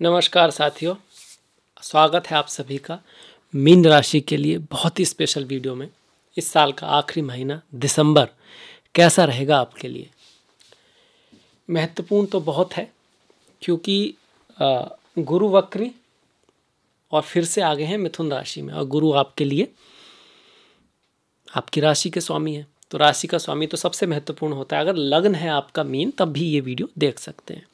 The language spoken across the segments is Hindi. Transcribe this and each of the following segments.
नमस्कार साथियों, स्वागत है आप सभी का मीन राशि के लिए बहुत ही स्पेशल वीडियो में। इस साल का आखिरी महीना दिसंबर कैसा रहेगा आपके लिए? महत्वपूर्ण तो बहुत है क्योंकि गुरु वक्री और फिर से आगे हैं मिथुन राशि में, और गुरु आपके लिए आपकी राशि के स्वामी हैं। तो राशि का स्वामी तो सबसे महत्वपूर्ण होता है। अगर लग्न है आपका मीन, तब भी ये वीडियो देख सकते हैं।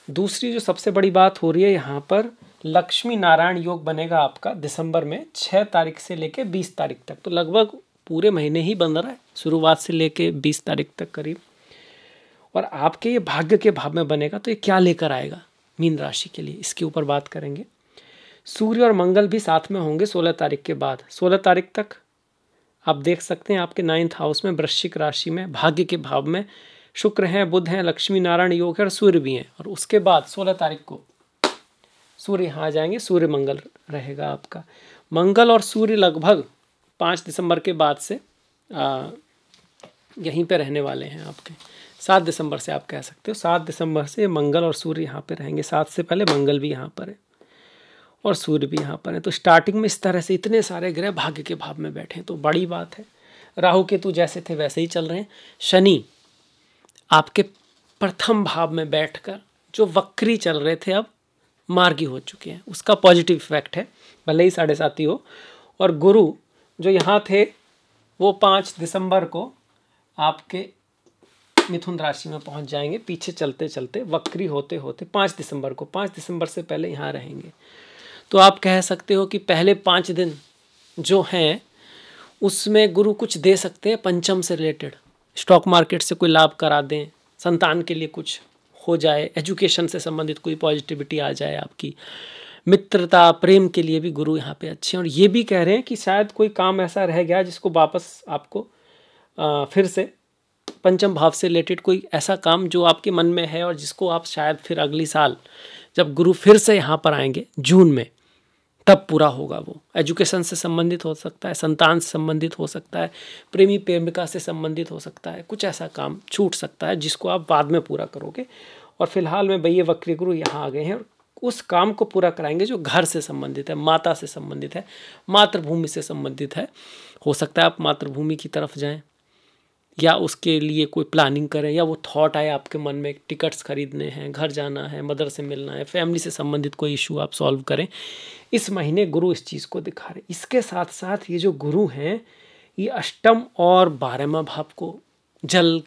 दूसरी जो सबसे बड़ी बात हो रही है यहाँ पर, लक्ष्मी नारायण योग बनेगा आपका दिसंबर में 6 तारीख से लेके 20 तारीख तक। तो लगभग पूरे महीने ही बन रहा है, शुरुआत से लेके 20 तारीख तक करीब। और आपके ये भाग्य के भाव में बनेगा, तो ये क्या लेकर आएगा मीन राशि के लिए, इसके ऊपर बात करेंगे। सूर्य और मंगल भी साथ में होंगे 16 तारीख के बाद। 16 तारीख तक आप देख सकते हैं आपके 9th हाउस में, वृश्चिक राशि में, भाग्य के भाव में शुक्र हैं, बुध हैं, लक्ष्मी नारायण योग है और सूर्य भी हैं। और उसके बाद 16 तारीख को सूर्य यहाँ आ जाएंगे, सूर्य मंगल रहेगा आपका। मंगल और सूर्य लगभग 5 दिसंबर के बाद से यहीं पे रहने वाले हैं आपके। 7 दिसंबर से आप कह सकते हो, 7 दिसंबर से मंगल और सूर्य यहाँ पे रहेंगे। 7 से पहले मंगल भी यहाँ पर है और सूर्य भी यहाँ पर है। तो स्टार्टिंग में इस तरह से इतने सारे ग्रह भाग्य के भाव में बैठे हैं, तो बड़ी बात है। राहु केतु जैसे थे वैसे ही चल रहे हैं। शनि आपके प्रथम भाव में बैठकर जो वक्री चल रहे थे, अब मार्गी हो चुके हैं। उसका पॉजिटिव इफेक्ट है, भले ही 7.5 हो। और गुरु जो यहाँ थे वो 5 दिसंबर को आपके मिथुन राशि में पहुँच जाएंगे, पीछे चलते चलते वक्री होते होते 5 दिसंबर को। 5 दिसंबर से पहले यहाँ रहेंगे। तो आप कह सकते हो कि पहले 5 दिन जो हैं उसमें गुरु कुछ दे सकते हैं पंचम से रिलेटेड। स्टॉक मार्केट से कोई लाभ करा दें, संतान के लिए कुछ हो जाए, एजुकेशन से संबंधित कोई पॉजिटिविटी आ जाए आपकी, मित्रता प्रेम के लिए भी गुरु यहाँ पे अच्छे हैं। और ये भी कह रहे हैं कि शायद कोई काम ऐसा रह गया जिसको वापस आपको फिर से पंचम भाव से रिलेटेड कोई ऐसा काम जो आपके मन में है और जिसको आप शायद फिर अगली साल जब गुरु फिर से यहाँ पर आएंगे जून में, तब पूरा होगा। वो एजुकेशन से संबंधित हो सकता है, संतान से संबंधित हो सकता है, प्रेमी प्रेमिका से संबंधित हो सकता है। कुछ ऐसा काम छूट सकता है जिसको आप बाद में पूरा करोगे। और फिलहाल में भैया वक्री गुरु यहाँ आ गए हैं और उस काम को पूरा कराएंगे जो घर से संबंधित है, माता से संबंधित है, मातृभूमि से संबंधित है। हो सकता है आप मातृभूमि की तरफ जाएँ या उसके लिए कोई प्लानिंग करें, या वो थॉट आए आपके मन में, टिकट्स खरीदने हैं, घर जाना है, मदर से मिलना है, फैमिली से संबंधित कोई इशू आप सॉल्व करें। इस महीने गुरु इस चीज़ को दिखा रहे। इसके साथ साथ ये जो गुरु हैं ये अष्टम और 12वां भाव को, जल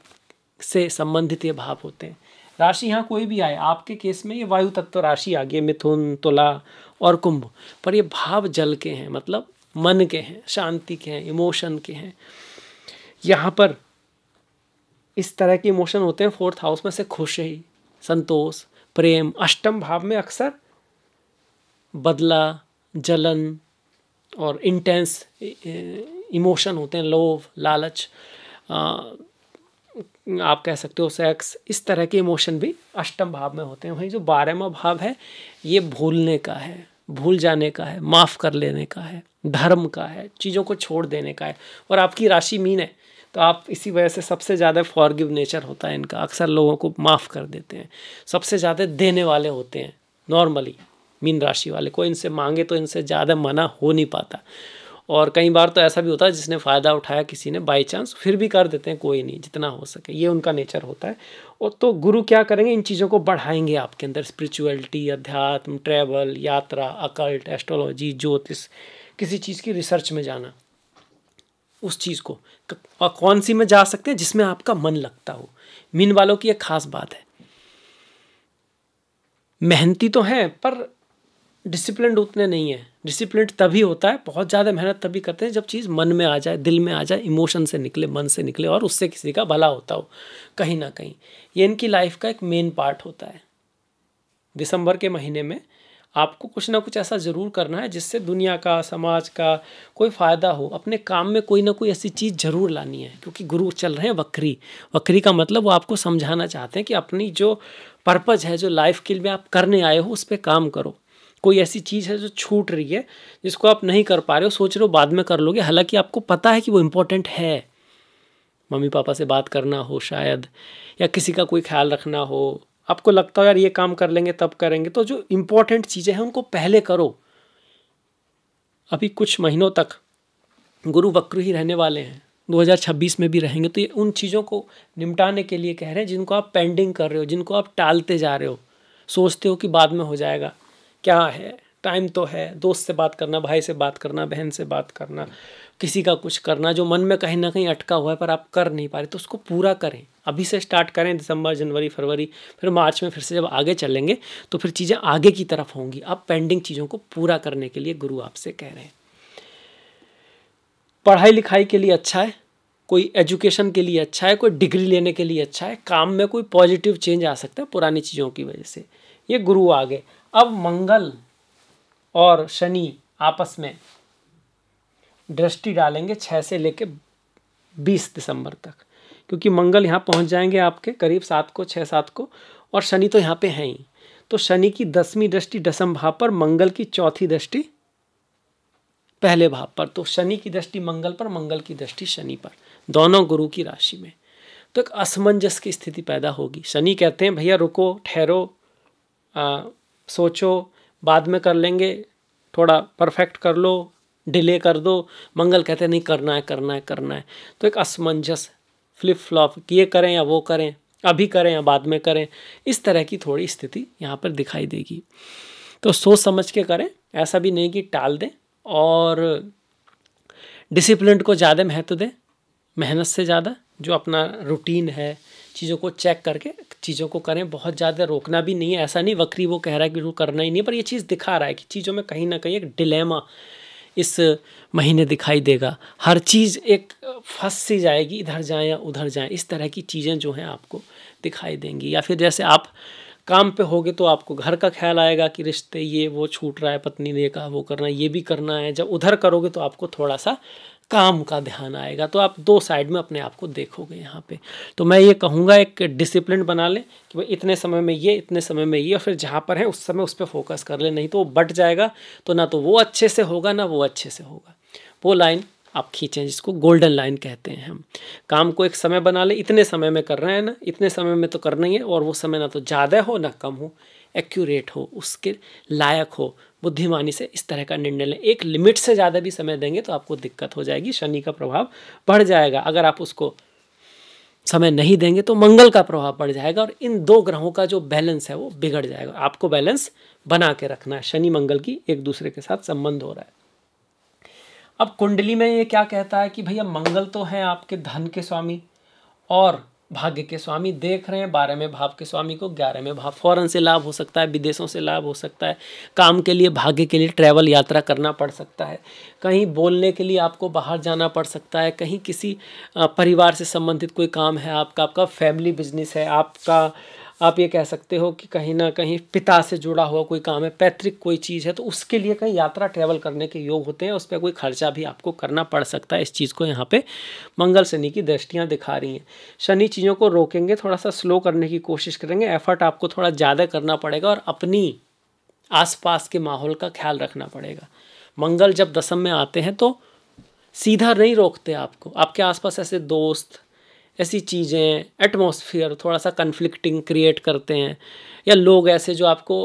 से संबंधित ये भाव होते हैं। राशि यहाँ कोई भी आए, आपके केस में ये वायु तत्व राशि आ गई, मिथुन, तुला और कुंभ, पर ये भाव जल के हैं, मतलब मन के हैं, शांति के हैं, इमोशन के हैं। यहाँ पर इस तरह के इमोशन होते हैं 4th हाउस में से खुशी, संतोष, प्रेम। अष्टम भाव में अक्सर बदला, जलन और इंटेंस इमोशन होते हैं, लोभ, लालच, आप कह सकते हो सेक्स। इस तरह के इमोशन भी अष्टम भाव में होते हैं। वहीं जो 12वां भाव है ये भूलने का है, भूल जाने का है, माफ़ कर लेने का है, धर्म का है, चीज़ों को छोड़ देने का है। और आपकी राशि मीन है, तो आप इसी वजह से सबसे ज़्यादा फॉरगिव नेचर होता है इनका। अक्सर लोगों को माफ़ कर देते हैं, सबसे ज़्यादा देने वाले होते हैं नॉर्मली मीन राशि वाले। कोई इनसे मांगे तो इनसे ज़्यादा मना हो नहीं पाता। और कई बार तो ऐसा भी होता है जिसने फ़ायदा उठाया किसी ने बाई चांस, फिर भी कर देते हैं, कोई नहीं, जितना हो सके, ये उनका नेचर होता है। और तो गुरु क्या करेंगे, इन चीज़ों को बढ़ाएंगे आपके अंदर, स्पिरिचुअलिटी, अध्यात्म, ट्रैवल, यात्रा, अकल्ट, एस्ट्रोलॉजी, ज्योतिष, किसी चीज़ की रिसर्च में जाना, उस चीज़ को। और कौन सी में जा सकते हैं, जिसमें आपका मन लगता हो। मीन वालों की एक खास बात है, मेहनती तो हैं पर डिसिप्लिन्ड उतने नहीं है। डिसिप्लिन्ड तभी होता है, बहुत ज़्यादा मेहनत तभी करते हैं जब चीज़ मन में आ जाए, दिल में आ जाए, इमोशन से निकले, मन से निकले और उससे किसी का भला होता हो कहीं ना कहीं। ये इनकी लाइफ का एक मेन पार्ट होता है। दिसंबर के महीने में आपको कुछ ना कुछ ऐसा ज़रूर करना है जिससे दुनिया का, समाज का कोई फ़ायदा हो। अपने काम में कोई ना कोई ऐसी चीज़ ज़रूर लानी है, क्योंकि गुरु चल रहे हैं वक्री। वक्री का मतलब वो आपको समझाना चाहते हैं कि अपनी जो पर्पज़ है, जो लाइफ के लिए आप करने आए हो, उस पर काम करो। कोई ऐसी चीज़ है जो छूट रही है, जिसको आप नहीं कर पा रहे हो, सोच रहे हो बाद में कर लोगे, हालांकि आपको पता है कि वो इम्पोर्टेंट है। मम्मी पापा से बात करना हो शायद, या किसी का कोई ख्याल रखना हो, आपको लगता हो यार ये काम कर लेंगे तब करेंगे, तो जो इम्पोर्टेंट चीज़ें हैं उनको पहले करो। अभी कुछ महीनों तक गुरु वक्र ही रहने वाले हैं, 2026 में भी रहेंगे, तो ये उन चीज़ों को निपटाने के लिए कह रहे हैं जिनको आप पेंडिंग कर रहे हो, जिनको आप टालते जा रहे हो, सोचते हो कि बाद में हो जाएगा। क्या है, टाइम तो है, दोस्त से बात करना, भाई से बात करना, बहन से बात करना, किसी का कुछ करना जो मन में कहीं ना कहीं अटका हुआ है पर आप कर नहीं पा रहे, तो उसको पूरा करें। अभी से स्टार्ट करें, दिसंबर, जनवरी, फरवरी, फिर मार्च में फिर से जब आगे चलेंगे तो फिर चीज़ें आगे की तरफ होंगी। अब पेंडिंग चीज़ों को पूरा करने के लिए गुरु आपसे कह रहे हैं। पढ़ाई लिखाई के लिए अच्छा है, कोई एजुकेशन के लिए अच्छा है, कोई डिग्री लेने के लिए अच्छा है, काम में कोई पॉजिटिव चेंज आ सकता है पुरानी चीज़ों की वजह से, ये गुरु आगे। अब मंगल और शनि आपस में दृष्टि डालेंगे 6 से लेके 20 दिसंबर तक, क्योंकि मंगल यहाँ पहुँच जाएंगे आपके करीब 7 को, 6-7 को, और शनि तो यहाँ पे हैं ही। तो शनि की 10वीं दृष्टि दसम भाव पर, मंगल की 4थी दृष्टि पहले भाव पर, तो शनि की दृष्टि मंगल पर, मंगल की दृष्टि शनि पर, दोनों गुरु की राशि में। तो एक असमंजस की स्थिति पैदा होगी। शनि कहते हैं भैया रुको, ठहरो, सोचो, बाद में कर लेंगे, थोड़ा परफेक्ट कर लो, डिले कर दो। मंगल कहते हैं नहीं, करना है करना है करना है। तो एक असमंजस, फ्लिप फ्लॉप, ये करें या वो करें, अभी करें या बाद में करें, इस तरह की थोड़ी स्थिति यहाँ पर दिखाई देगी। तो सोच समझ के करें, ऐसा भी नहीं कि टाल दें, और डिसिप्लिन को ज़्यादा महत्व दें मेहनत से ज़्यादा। जो अपना रूटीन है, चीज़ों को चेक करके चीज़ों को करें, बहुत ज़्यादा रोकना भी नहीं है। ऐसा नहीं वक्री वो कह रहा है कि वो करना ही नहीं है, पर ये चीज़ दिखा रहा है कि चीज़ों में कहीं ना कहीं एक डिलेमा इस महीने दिखाई देगा। हर चीज़ एक फंस सी जाएगी, इधर जाएं या उधर जाएं, इस तरह की चीज़ें जो हैं आपको दिखाई देंगी। या फिर जैसे आप काम पे होगे तो आपको घर का ख्याल आएगा कि रिश्ते ये वो छूट रहा है, पत्नी ने कहा वो करना है, ये भी करना है। जब उधर करोगे तो आपको थोड़ा सा काम का ध्यान आएगा। तो आप दो साइड में अपने आप को देखोगे यहाँ पे। तो मैं ये कहूँगा एक डिसिप्लिन बना लें कि भाई इतने समय में ये, इतने समय में ये, और फिर जहाँ पर है उस समय उस पर फोकस कर ले, नहीं तो वो बट जाएगा। तो ना तो वो अच्छे से होगा ना वो अच्छे से होगा। वो लाइन आप खींचें जिसको गोल्डन लाइन कहते हैं हम। काम को एक समय बना ले, इतने समय में कर रहे हैं ना, इतने समय में तो करना ही है, और वो समय ना तो ज़्यादा हो ना कम हो, एक्यूरेट हो, उसके लायक हो, बुद्धिमानी से इस तरह का निर्णय लें। एक लिमिट से ज़्यादा भी समय देंगे तो आपको दिक्कत हो जाएगी, शनि का प्रभाव बढ़ जाएगा। अगर आप उसको समय नहीं देंगे तो मंगल का प्रभाव बढ़ जाएगा, और इन दो ग्रहों का जो बैलेंस है वो बिगड़ जाएगा। आपको बैलेंस बना के रखना है। शनि मंगल की एक दूसरे के साथ संबंध हो रहा है। अब कुंडली में ये क्या कहता है कि भैया मंगल तो है आपके धन के स्वामी और भाग्य के स्वामी, देख रहे हैं 12वें भाव के स्वामी को, 11वें भाव। फॉरेन से लाभ हो सकता है, विदेशों से लाभ हो सकता है, काम के लिए, भाग्य के लिए ट्रैवल यात्रा करना पड़ सकता है, कहीं बोलने के लिए आपको बाहर जाना पड़ सकता है, कहीं किसी परिवार से संबंधित कोई काम है आपका, आपका फैमिली बिजनेस है आपका, आप ये कह सकते हो कि कहीं ना कहीं पिता से जुड़ा हुआ कोई काम है, पैतृक कोई चीज़ है, तो उसके लिए कहीं यात्रा ट्रैवल करने के योग होते हैं, उस पर कोई खर्चा भी आपको करना पड़ सकता है। इस चीज़ को यहाँ पे मंगल शनि की दृष्टियाँ दिखा रही हैं। शनि चीज़ों को रोकेंगे, थोड़ा सा स्लो करने की कोशिश करेंगे, एफर्ट आपको थोड़ा ज़्यादा करना पड़ेगा, और अपनी आसपास के माहौल का ख्याल रखना पड़ेगा। मंगल जब दशम में आते हैं तो सीधा नहीं रोकते आपको, आपके आसपास ऐसे दोस्त, ऐसी चीज़ें, एटमॉस्फेयर थोड़ा सा कन्फ्लिक्टिंग क्रिएट करते हैं, या लोग ऐसे जो आपको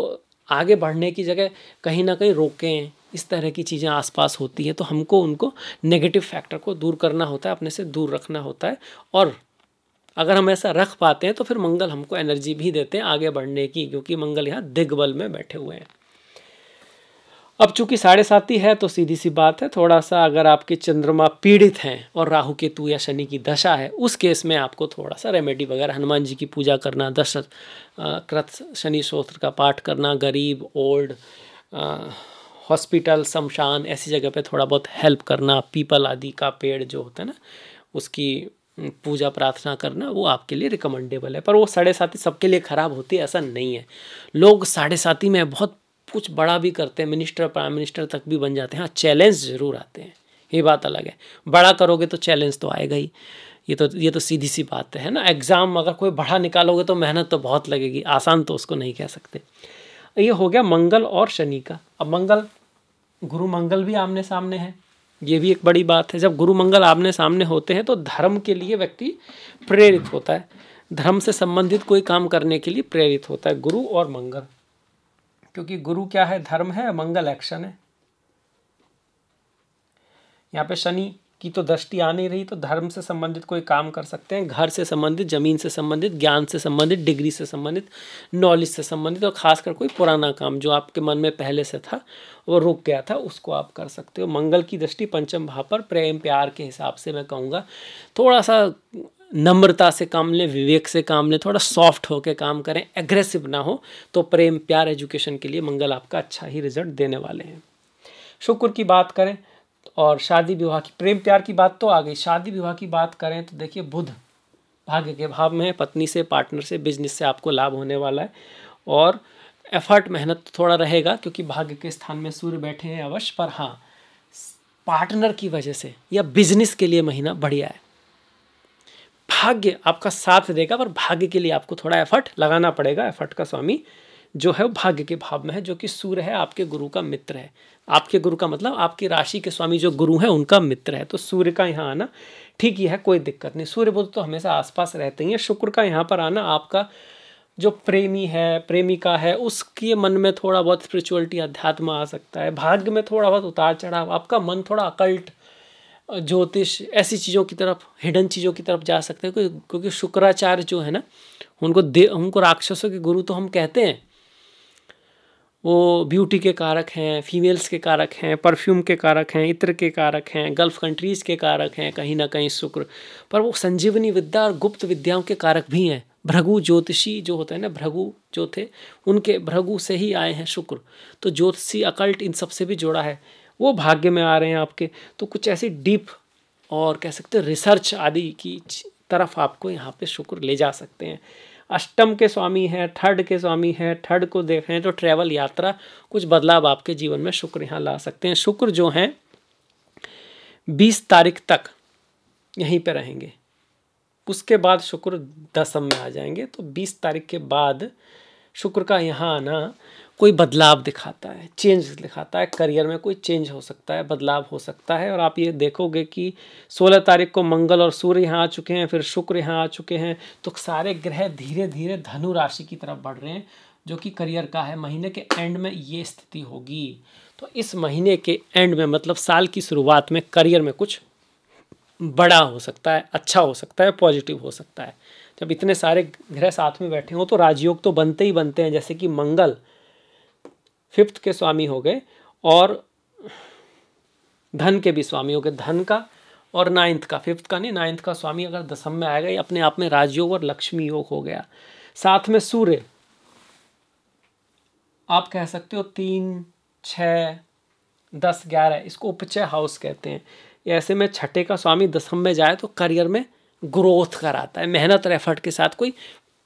आगे बढ़ने की जगह कहीं ना कहीं रोकें, इस तरह की चीज़ें आसपास होती हैं। तो हमको उनको नेगेटिव फैक्टर को दूर करना होता है, अपने से दूर रखना होता है, और अगर हम ऐसा रख पाते हैं तो फिर मंगल हमको एनर्जी भी देते हैं आगे बढ़ने की, क्योंकि मंगल यहाँ दिग्बल में बैठे हुए हैं। अब चूंकि 7.5 है तो सीधी सी बात है, थोड़ा सा अगर आपके चंद्रमा पीड़ित हैं और राहु केतु या शनि की दशा है, उस केस में आपको थोड़ा सा रेमेडी वगैरह, हनुमान जी की पूजा करना, 10 कृत शनि स्तोत्र का पाठ करना, गरीब, ओल्ड, हॉस्पिटल, शमशान, ऐसी जगह पे थोड़ा बहुत हेल्प करना, पीपल आदि का पेड़ जो होता है ना उसकी पूजा प्रार्थना करना, वो आपके लिए रिकमेंडेबल है। पर वो 7.5 सबके लिए ख़राब होती है ऐसा नहीं है। लोग 7.5 में बहुत कुछ बड़ा भी करते हैं, मिनिस्टर, प्राइम मिनिस्टर तक भी बन जाते हैं। हाँ, चैलेंज ज़रूर आते हैं, ये बात अलग है। बड़ा करोगे तो चैलेंज तो आएगा ही, ये तो सीधी सी बात है ना। एग्ज़ाम अगर कोई बड़ा निकालोगे तो मेहनत तो बहुत लगेगी, आसान तो उसको नहीं कह सकते। ये हो गया मंगल और शनि का। अब मंगल, गुरु मंगल भी आमने सामने है, ये भी एक बड़ी बात है। जब गुरु मंगल आमने सामने होते हैं तो धर्म के लिए व्यक्ति प्रेरित होता है, धर्म से संबंधित कोई काम करने के लिए प्रेरित होता है, गुरु और मंगल, क्योंकि गुरु क्या है, धर्म है, मंगल एक्शन है। यहाँ पे शनि की तो दृष्टि आ नहीं रही, तो धर्म से संबंधित कोई काम कर सकते हैं, घर से संबंधित, जमीन से संबंधित, ज्ञान से संबंधित, डिग्री से संबंधित, नॉलेज से संबंधित, और खासकर कोई पुराना काम जो आपके मन में पहले से था वो रुक गया था, उसको आप कर सकते हो। मंगल की दृष्टि पंचम भाव पर, प्रेम प्यार के हिसाब से मैं कहूँगा थोड़ा सा नम्रता से काम लें, विवेक से काम लें, थोड़ा सॉफ्ट होकर काम करें, एग्रेसिव ना हो, तो प्रेम प्यार एजुकेशन के लिए मंगल आपका अच्छा ही रिजल्ट देने वाले हैं। शुक्र की बात करें और शादी विवाह की, प्रेम प्यार की बात तो आ गई, शादी विवाह की बात करें तो देखिए बुध भाग्य के भाव में है, पत्नी से, पार्टनर से, बिजनेस से आपको लाभ होने वाला है, और एफर्ट मेहनत थोड़ा रहेगा क्योंकि भाग्य के स्थान में सूर्य बैठे हैं अवश्य, पर हाँ पार्टनर की वजह से या बिजनेस के लिए महीना बढ़िया है। भाग्य आपका साथ देगा, पर भाग्य के लिए आपको थोड़ा एफर्ट लगाना पड़ेगा। एफर्ट का स्वामी जो है वो भाग्य के भाव में है, जो कि सूर्य है, आपके गुरु का मित्र है। आपके गुरु का मतलब आपकी राशि के स्वामी जो गुरु है उनका मित्र है, तो सूर्य का यहाँ आना ठीक ही है, कोई दिक्कत नहीं। सूर्य बुध तो हमेशा आसपास रहते ही हैं। शुक्र का यहाँ पर आना आपका जो प्रेमी है, प्रेमिका है, उसके मन में थोड़ा बहुत स्पिरिचुअलिटी, अध्यात्म आ सकता है। भाग्य में थोड़ा बहुत उतार चढ़ाव, आपका मन थोड़ा अकल्ट, ज्योतिष, ऐसी चीज़ों की तरफ, हिडन चीज़ों की तरफ जा सकते हैं, क्योंकि शुक्राचार्य जो है ना, उनको राक्षसों के गुरु तो हम कहते हैं। वो ब्यूटी के कारक हैं, फीमेल्स के कारक हैं, परफ्यूम के कारक हैं, इत्र के कारक हैं, गल्फ कंट्रीज़ के कारक हैं कहीं ना कहीं शुक्र, पर वो संजीवनी विद्या और गुप्त विद्याओं के कारक भी हैं। भृगु ज्योतिषी जो होते हैं ना, भृगु जो थे, उनके भृगु से ही आए हैं शुक्र, तो ज्योतिषी अकल्ट इन सब से भी जोड़ा है, वो भाग्य में आ रहे हैं आपके। तो कुछ ऐसी डीप और कह सकते हैं रिसर्च आदि की तरफ आपको यहाँ पे शुक्र ले जा सकते हैं। अष्टम के स्वामी है, थर्ड के स्वामी है, थर्ड को देखें तो ट्रैवल, यात्रा, कुछ बदलाव आपके जीवन में शुक्र यहाँ ला सकते हैं। शुक्र जो हैं 20 तारीख तक यहीं पे रहेंगे, उसके बाद शुक्र दशम में आ जाएंगे। तो 20 तारीख के बाद शुक्र का यहाँ आना कोई बदलाव दिखाता है, चेंज दिखाता है, करियर में कोई चेंज हो सकता है, बदलाव हो सकता है। और आप ये देखोगे कि 16 तारीख को मंगल और सूर्य यहाँ आ चुके हैं, फिर शुक्र यहाँ आ चुके हैं, तो सारे ग्रह धीरे धीरे धनु राशि की तरफ बढ़ रहे हैं, जो कि करियर का है। महीने के एंड में ये स्थिति होगी, तो इस महीने के एंड में मतलब साल की शुरुआत में करियर में कुछ बड़ा हो सकता है, अच्छा हो सकता है, पॉजिटिव हो सकता है। जब इतने सारे ग्रह साथ में बैठे हों तो राजयोग तो बनते ही बनते हैं, जैसे कि मंगल 5th के स्वामी हो गए और धन के भी स्वामी हो गए, धन का और 9th का, 5th का नहीं 9th का स्वामी अगर दशम में आएगा, ये अपने आप में राजयोग और लक्ष्मी योग हो गया। साथ में सूर्य, आप कह सकते हो 3, 6, 10, 11, इसको उपचय हाउस कहते हैं। ऐसे में छठे का स्वामी दशम में जाए तो करियर में ग्रोथ कराता है, मेहनत और एफर्ट के साथ कोई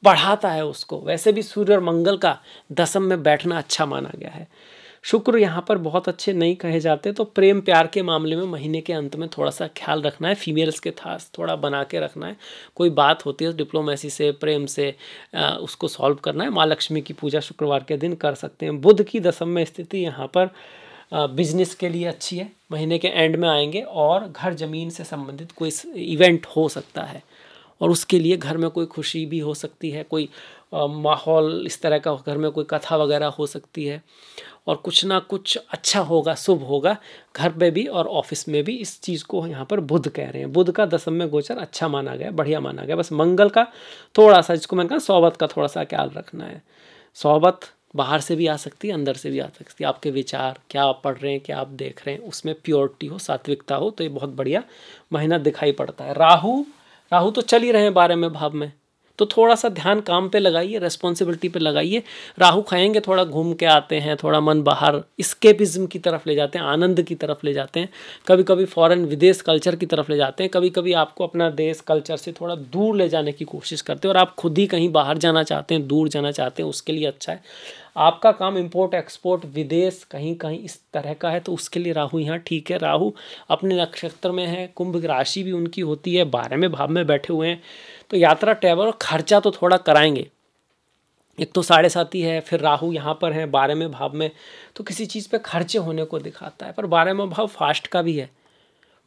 बढ़ाता है उसको। वैसे भी सूर्य और मंगल का दशम में बैठना अच्छा माना गया है। शुक्र यहाँ पर बहुत अच्छे नहीं कहे जाते, तो प्रेम प्यार के मामले में महीने के अंत में थोड़ा सा ख्याल रखना है, फीमेल्स के खास थोड़ा बना के रखना है। कोई बात होती है डिप्लोमेसी से, प्रेम से उसको सॉल्व करना है। माँ लक्ष्मी की पूजा शुक्रवार के दिन कर सकते हैं। बुध की दशम में स्थिति यहाँ पर बिजनेस के लिए अच्छी है, महीने के एंड में आएंगे, और घर ज़मीन से संबंधित कोई इवेंट हो सकता है, और उसके लिए घर में कोई खुशी भी हो सकती है, कोई माहौल इस तरह का घर में कोई कथा वगैरह हो सकती है, और कुछ ना कुछ अच्छा होगा, शुभ होगा घर में भी और ऑफिस में भी। इस चीज़ को यहाँ पर बुध कह रहे हैं। बुध का दशम में गोचर अच्छा माना गया, बढ़िया माना गया। बस मंगल का थोड़ा सा, जिसको मैंने कहा सोबत का थोड़ा सा ख्याल रखना है। सोबत बाहर से भी आ सकती है, अंदर से भी आ सकती है। आपके विचार, क्या आप पढ़ रहे हैं, क्या आप देख रहे हैं, उसमें प्योरिटी हो, सात्विकता हो, तो ये बहुत बढ़िया महीना दिखाई पड़ता है। राहु तो चल ही रहे हैं 12वें भाव में, तो थोड़ा सा ध्यान काम पे लगाइए, रेस्पॉन्सिबिलिटी पे लगाइए। राहु खाएंगे, थोड़ा घूम के आते हैं, थोड़ा मन बाहर एस्केपिज्म की तरफ ले जाते हैं, आनंद की तरफ ले जाते हैं, कभी कभी फॉरेन विदेश कल्चर की तरफ ले जाते हैं, कभी कभी आपको अपना देश कल्चर से थोड़ा दूर ले जाने की कोशिश करते हैं, और आप खुद ही कहीं बाहर जाना चाहते हैं, दूर जाना चाहते हैं, उसके लिए अच्छा है। आपका काम इंपोर्ट एक्सपोर्ट, विदेश कहीं कहीं इस तरह का है, तो उसके लिए राहु यहाँ ठीक है। राहु अपने नक्षत्र में है, कुंभ राशि भी उनकी होती है, 12वें भाव में बैठे हुए हैं, तो यात्रा ट्रैवल और खर्चा तो थोड़ा कराएंगे। एक तो 7.5 है, फिर राहु यहाँ पर है 12वें भाव में, तो किसी चीज़ पे खर्चे होने को दिखाता है। पर 12वां भाव फास्ट का भी है,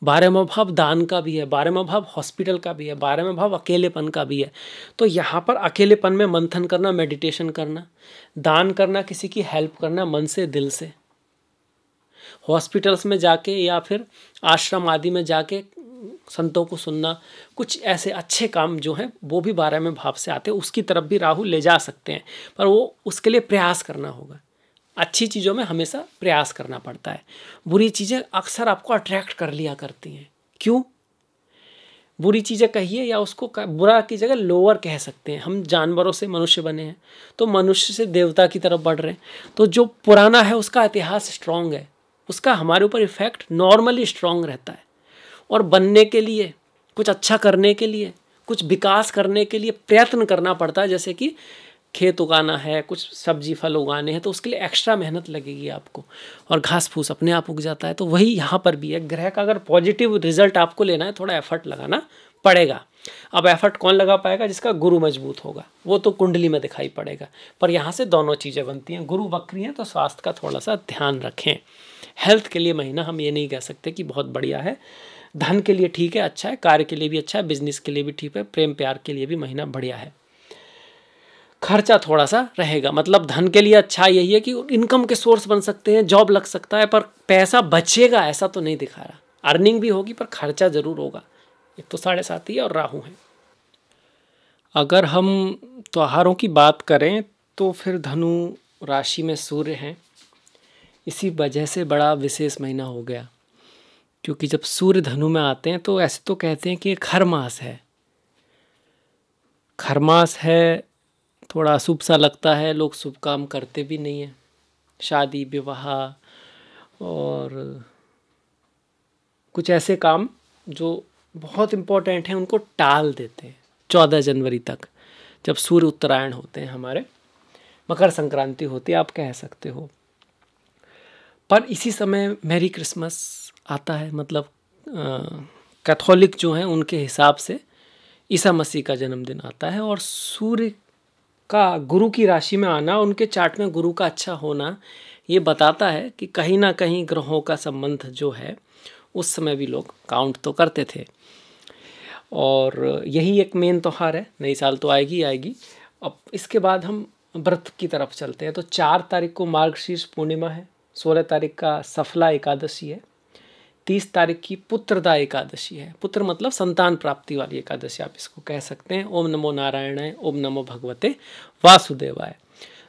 12वां भाव दान का भी है, 12वां भाव हॉस्पिटल का भी है, 12वां भाव अकेलेपन का भी है। तो यहाँ पर अकेलेपन में मंथन करना, मेडिटेशन करना, दान करना, किसी की हेल्प करना मन से दिल से, हॉस्पिटल्स में जाके या फिर आश्रम आदि में जाके संतों को सुनना, कुछ ऐसे अच्छे काम जो हैं वो भी 12वें भाव से आते हैं। उसकी तरफ भी राहु ले जा सकते हैं, पर वो उसके लिए प्रयास करना होगा। अच्छी चीज़ों में हमेशा प्रयास करना पड़ता है। बुरी चीज़ें अक्सर आपको अट्रैक्ट कर लिया करती हैं। क्यों? बुरी चीज़ें कहिए या उसको बुरा की जगह लोअर कह सकते हैं। हम जानवरों से मनुष्य बने हैं, तो मनुष्य से देवता की तरफ बढ़ रहे हैं। तो जो पुराना है उसका इतिहास स्ट्रांग है, उसका हमारे ऊपर इफेक्ट नॉर्मली स्ट्रांग रहता है। और बनने के लिए, कुछ अच्छा करने के लिए, कुछ विकास करने के लिए प्रयत्न करना पड़ता है। जैसे कि खेत उगाना है, कुछ सब्जी फल उगाने हैं, तो उसके लिए एक्स्ट्रा मेहनत लगेगी आपको, और घास फूस अपने आप उग जाता है। तो वही यहाँ पर भी है। ग्रह का अगर पॉजिटिव रिजल्ट आपको लेना है, थोड़ा एफर्ट लगाना पड़ेगा। अब एफर्ट कौन लगा पाएगा? जिसका गुरु मजबूत होगा, वो तो कुंडली में दिखाई पड़ेगा। पर यहाँ से दोनों चीज़ें बनती हैं। गुरु वक्री हैं तो स्वास्थ्य का थोड़ा सा ध्यान रखें। हेल्थ के लिए महीना हम ये नहीं कह सकते कि बहुत बढ़िया है। धन के लिए ठीक है, अच्छा है, कार्य के लिए भी अच्छा है, बिजनेस के लिए भी ठीक है, प्रेम प्यार के लिए भी महीना बढ़िया है। खर्चा थोड़ा सा रहेगा, मतलब धन के लिए अच्छा यही है कि इनकम के सोर्स बन सकते हैं, जॉब लग सकता है, पर पैसा बचेगा ऐसा तो नहीं दिखा रहा। अर्निंग भी होगी पर खर्चा जरूर होगा। एक तो 7.5 ही और राहु है। अगर हम त्योहारों की बात करें तो फिर धनु राशि में सूर्य हैं, इसी वजह से बड़ा विशेष महीना हो गया। क्योंकि जब सूर्य धनु में आते हैं तो ऐसे तो कहते हैं कि खरमास है, खरमास है, थोड़ा अशुभ सा लगता है, लोग शुभ काम करते भी नहीं हैं। शादी विवाह और कुछ ऐसे काम जो बहुत इम्पोर्टेंट हैं उनको टाल देते हैं 14 जनवरी तक, जब सूर्य उत्तरायण होते हैं हमारे, मकर संक्रांति होती है आप कह सकते हो। पर इसी समय मैरी क्रिसमस आता है, मतलब कैथोलिक जो हैं उनके हिसाब से ईसा मसीह का जन्मदिन आता है। और सूर्य का गुरु की राशि में आना, उनके चार्ट में गुरु का अच्छा होना, ये बताता है कि कहीं ना कहीं ग्रहों का संबंध जो है उस समय भी लोग काउंट तो करते थे। और यही एक मेन त्योहार है। नई साल तो आएगी ही आएगी। अब इसके बाद हम व्रत की तरफ चलते हैं। तो 4 तारीख को मार्गशीर्ष पूर्णिमा है, 16 तारीख का सफला एकादशी है, 30 तारीख की पुत्रदा एकादशी है। पुत्र मतलब संतान प्राप्ति वाली एकादशी आप इसको कह सकते हैं। ओम नमो नारायणाय, ओम नमो भगवते वासुदेवाय।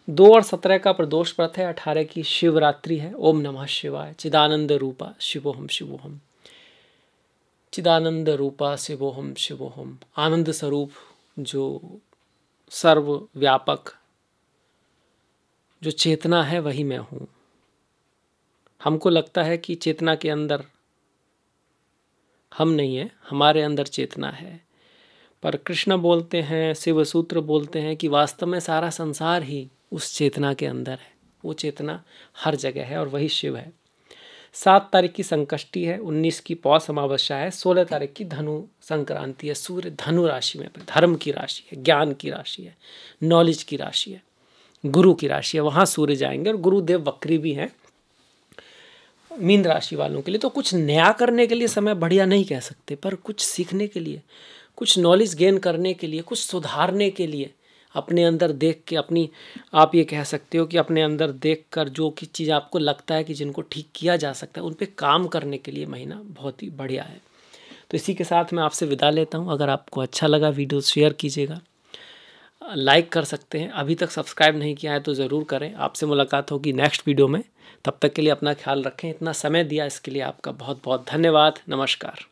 2 और 17 का प्रदोष व्रत है। 18 की शिवरात्रि है। ओम नमः शिवाय। चिदानंद रूपा शिवोहम शिवोहम, चिदानंद रूपा शिवोहम शिवोहम। आनंद स्वरूप जो सर्वव्यापक जो चेतना है वही मैं हूँ। हमको लगता है कि चेतना के अंदर हम नहीं है, हमारे अंदर चेतना है। पर कृष्ण बोलते हैं, शिव सूत्र बोलते हैं कि वास्तव में सारा संसार ही उस चेतना के अंदर है। वो चेतना हर जगह है और वही शिव है। 7 तारीख की संकष्टी है, 19 की पौष अमावस्या है, 16 तारीख की धनु संक्रांति है। सूर्य धनु राशि में, धर्म की राशि है, ज्ञान की राशि है, नॉलेज की राशि है, गुरु की राशि है। वहाँ सूर्य जाएंगे और गुरुदेव वक्री भी हैं मीन राशि वालों के लिए। तो कुछ नया करने के लिए समय बढ़िया नहीं कह सकते, पर कुछ सीखने के लिए, कुछ नॉलेज गेन करने के लिए, कुछ सुधारने के लिए, अपने अंदर देख के, अपनी आप ये कह सकते हो कि अपने अंदर देख कर जो कि चीज़ आपको लगता है कि जिनको ठीक किया जा सकता है उन पे काम करने के लिए महीना बहुत ही बढ़िया है। तो इसी के साथ मैं आपसे विदा लेता हूँ। अगर आपको अच्छा लगा वीडियो शेयर कीजिएगा, लाइक कर सकते हैं। अभी तक सब्सक्राइब नहीं किया है तो ज़रूर करें। आपसे मुलाकात होगी नेक्स्ट वीडियो में। तब तक के लिए अपना ख्याल रखें। इतना समय दिया इसके लिए आपका बहुत बहुत धन्यवाद। नमस्कार।